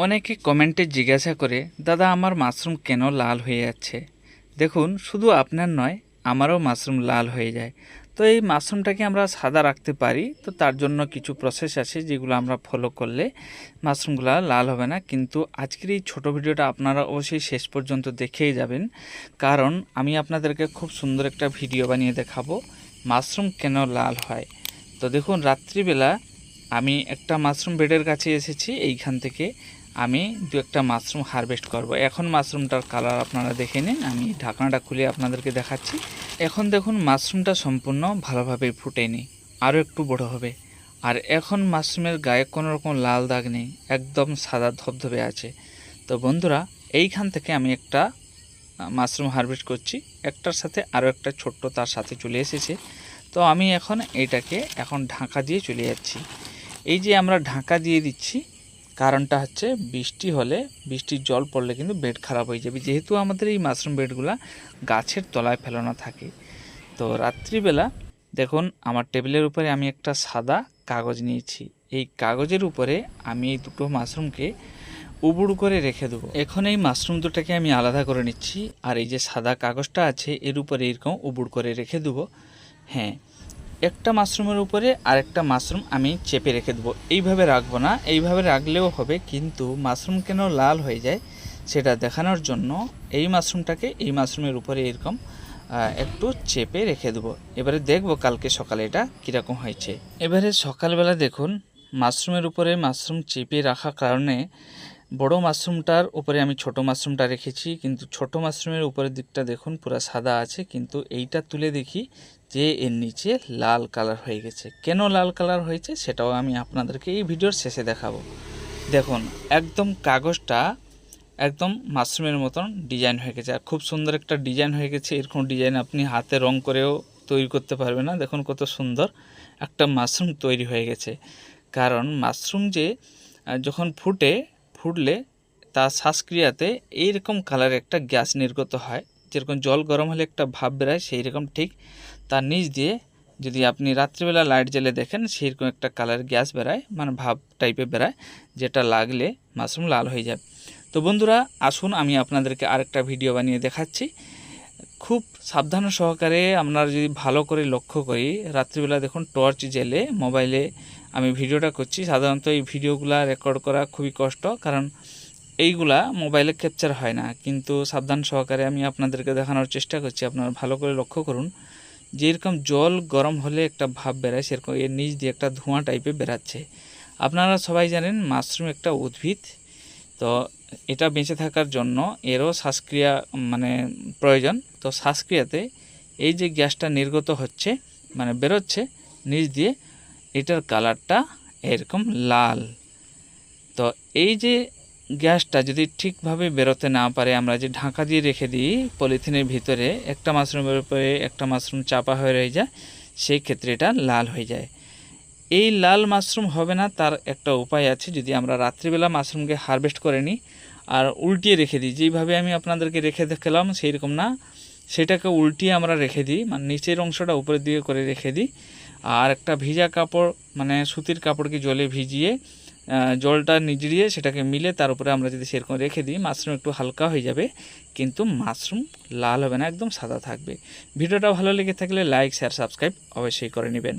অনেকে কমেন্টে জিজ্ঞাসা করে, দাদা আমার মাশরুম কেন লাল হয়ে যাচ্ছে? দেখুন, শুধু আপনার নয়, আমারও মাশরুম লাল হয়ে যায়। তো এই মাশরুমটাকে আমরা সাদা রাখতে পারি, তো তার জন্য কিছু প্রসেস আছে যেগুলো আমরা ফলো করলে মাশরুমগুলো লাল হবে না। কিন্তু আজকের এই ছোটো ভিডিওটা আপনারা অবশ্যই শেষ পর্যন্ত দেখেই যাবেন, কারণ আমি আপনাদেরকে খুব সুন্দর একটা ভিডিও বানিয়ে দেখাবো মাশরুম কেন লাল হয়। তো দেখুন, রাত্রিবেলা আমি একটা মাশরুম বেডের কাছে এসেছি। এইখান থেকে আমি দু একটা মাশরুম হারভেস্ট করব। এখন মাশরুমটার কালার আপনারা দেখে নিন, আমি ঢাকনাটা খুলে আপনাদেরকে দেখাচ্ছি। এখন দেখুন, মাশরুমটা সম্পূর্ণ ভালোভাবে ফুটেনি, আরও একটু বড় হবে। আর এখন মাশরুমের গায়ে কোনো রকম লাল দাগ নেই, একদম সাদা ধবধবে আছে। তো বন্ধুরা, এইখান থেকে আমি একটা মাশরুম হারভেস্ট করছি, একটার সাথে আরও একটা ছোট্ট তার সাথে চলে এসেছে। তো আমি এখন এইটাকে ঢাকা দিয়ে চলে যাচ্ছি। এই যে আমরা ঢাকা দিয়ে দিচ্ছি, কারণটা হচ্ছে বৃষ্টি হলে, বৃষ্টির জল পড়লে কিন্তু বেড খারাপ হয়ে যাবে, যেহেতু আমাদের এই মাশরুম বেডগুলা গাছের তলায় ফেলানো থাকে। তো রাত্রিবেলা দেখুন, আমার টেবিলের উপরে আমি একটা সাদা কাগজ নিয়েছি। এই কাগজের উপরে আমি এই দুটো মাশরুমকে উবুড় করে রেখে দেবো। এখন এই মাশরুম দুটাকে আমি আলাদা করে নিচ্ছি, আর এই যে সাদা কাগজটা আছে এর উপরে এরকম উবুড় করে রেখে দেবো। হ্যাঁ, একটা মাশরুমের উপরে আরেকটা মাশরুম আমি চেপে রেখে দেবো। এইভাবে রাখবো না, এইভাবে রাখলেও হবে, কিন্তু মাশরুম কেন লাল হয়ে যায় সেটা দেখানোর জন্য এই মাশরুমটাকে এই মাশরুমের উপরে এরকম একটু চেপে রেখে দেবো। এবারে দেখব কালকে সকালে এটা কীরকম হয়েছে। এবারে সকালবেলা দেখুন, মাশরুমের উপরে মাশরুম চেপে রাখার কারণে বড় মাশরুমটার উপরে আমি ছোট মাশরুমটা রেখেছি, কিন্তু ছোট মাশরুমের উপরের দিকটা দেখুন পুরো সাদা আছে, কিন্তু এইটা তুলে দেখি যে এর নিচে লাল কালার হয়ে গেছে। কেন লাল কালার হয়েছে সেটাও আমি আপনাদেরকে এই ভিডিওর শেষে দেখাবো। দেখুন, একদম কাগজটা একদম মাশরুমের মতন ডিজাইন হয়ে গেছে, আর খুব সুন্দর একটা ডিজাইন হয়ে গেছে। এরকম ডিজাইন আপনি হাতে রং করেও তৈরি করতে পারবেন না। দেখুন কত সুন্দর একটা মাশরুম তৈরি হয়ে গেছে। কারণ মাশরুম যে যখন ফুটলে তার শ্বাসক্রিয়াতে এইরকম কালারের একটা গ্যাস নির্গত হয়, যেরকম জল গরম হলে একটা ভাপ বেরোয়, সেই রকম ঠিক তার নিচ দিয়ে যদি আপনি রাত্রিবেলা লাইট জ্বেলে দেখেন, সেইরকম একটা কালার গ্যাস বেরোয়, মানে ভাপ টাইপের বেরোয়, যেটা লাগলে মাশরুম লাল হয়ে যায়। তো বন্ধুরা, আসুন আমি আপনাদেরকে আরেকটা ভিডিও বানিয়ে দেখাচ্ছি। খুব সাবধান সহকারে আমরা যদি ভালো করে লক্ষ্য করি, রাত্রিবেলা দেখুন টর্চ জ্বেলে মোবাইলে আমি ভিডিওটা করছি। সাধারণত এই ভিডিওগুলা রেকর্ড করা খুবই কষ্ট, কারণ এইগুলা মোবাইলে ক্যাপচার হয় না, কিন্তু সাবধান সহকারে আমি আপনাদেরকে দেখানোর চেষ্টা করছি। আপনারা ভালো করে লক্ষ্য করুন, যেরকম জল গরম হলে একটা ভাপ বেরায়, সেরকম এর নিচ দিয়ে একটা ধোঁয়া টাইপের বেরাচ্ছে। আপনারা সবাই জানেন মাশরুম একটা উদ্ভিদ, তো এটা বেঁচে থাকার জন্য এরও শ্বাসক্রিয়া মানে প্রয়োজন। তো শ্বাসক্রিয়াতে এই যে গ্যাসটা নির্গত হচ্ছে, মানে বেরোচ্ছে নিচ দিয়ে, এটার কালারটা এরকম লাল। তো এই যে গ্যাসটা যদি ঠিকভাবে বেরোতে না পারে, আমরা যে ঢাকা দিয়ে রেখে দিই পলিথিনের ভিতরে, একটা মাশরুমের উপরে একটা মাশরুম চাপা হয়ে রয়ে যায়, সেই ক্ষেত্রে এটা লাল হয়ে যায়। এই লাল মাশরুম হবে না, তার একটা উপায় আছে। যদি আমরা রাত্রিবেলা মাশরুমকে হারভেস্ট করে নিই আর উল্টিয়ে রেখে দিই, যেইভাবে আমি আপনাদেরকে রেখে দেখালাম সেই রকম না, সেটাকে উল্টিয়ে আমরা রেখে দিই, মানে নিচের অংশটা উপরের দিকে করে রেখে দিই, আর একটা ভিজা কাপড় মানে সুতির কাপড়কে জলে ভিজিয়ে জলটা নিগড়িয়ে সেটাকে মিলে তার উপরে আমরা যদি সেরকম রেখে দিই, মাশরুম একটু হালকা হয়ে যাবে, কিন্তু মাশরুম লাল হবে না, একদম সাদা থাকবে। ভিডিওটা ভালো লেগে থাকলে লাইক, শেয়ার, সাবস্ক্রাইব অবশ্যই করে নেবেন।